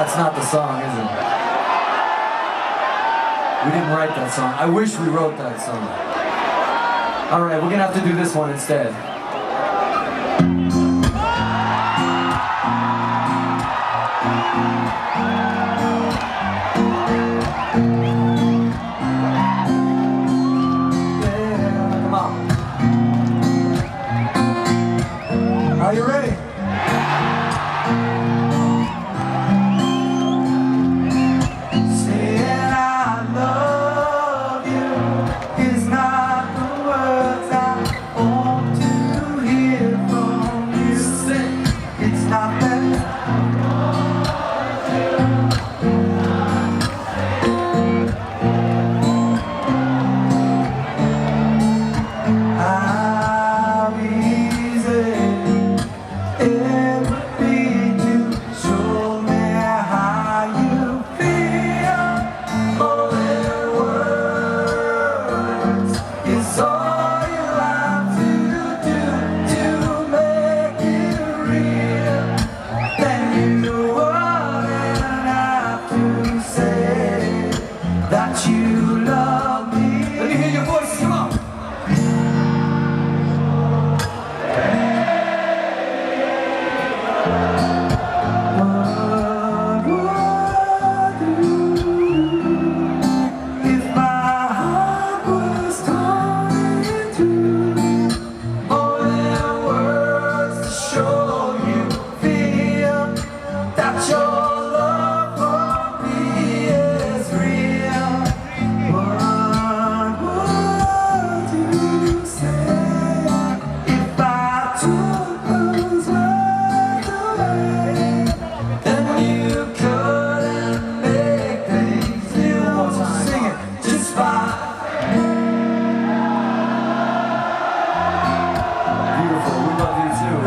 That's not the song, is it? We didn't write that song. I wish we wrote that song. Alright, we're gonna have to do this one instead. Are you ready? Saying I love you is not the words I want to hear from you. It's not that you love me. Let me hear your voice, come on. What would you do if my heart was torn in two? More than words to show you feel that your love for me is real. What would you say if I took those words away? Then you couldn't make things new. One more time. Sing it just by. Beautiful, we love you too.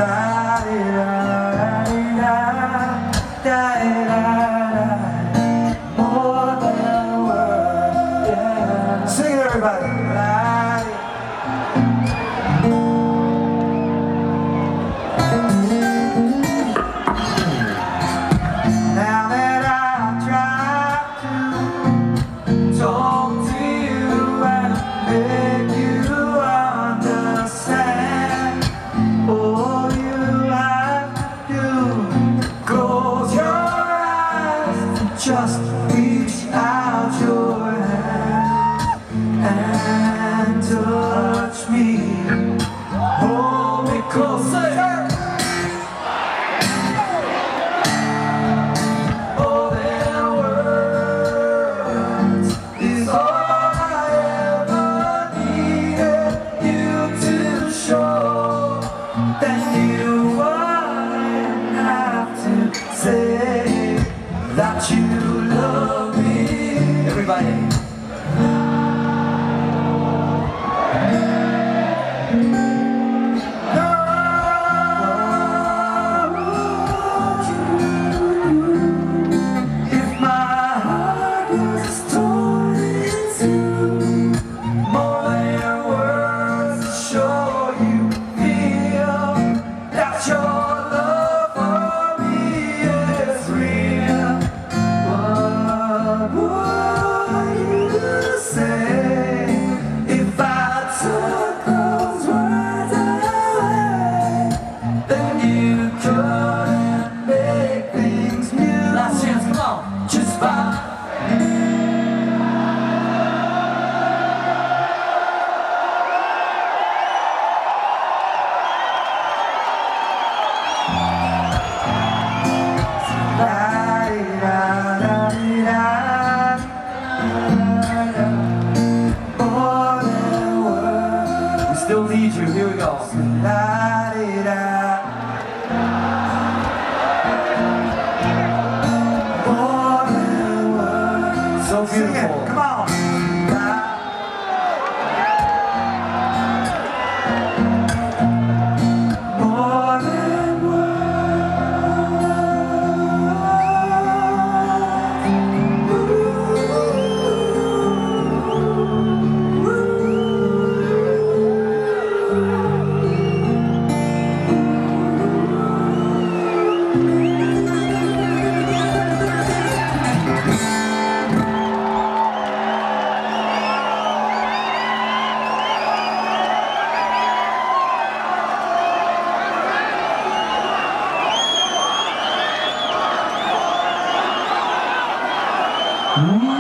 More than words, yeah. Sing it, everybody. Now that I've tried to talk to you and make you understand, all you have to do, close your eyes and just reach out your hand and touch me, hold me closer. More than words is all I ever needed you to show. Then you wouldn't have to say that you love me. Everybody. If my heart was torn in two, more than words to show you feel that your love for me is real. What would you say if I took those words away? Then you couldn't make things new. Last chance, come on. Just by. More than words. We still need you, here we go. More than words. So Sing it, beautiful. come on. More than words. Bye.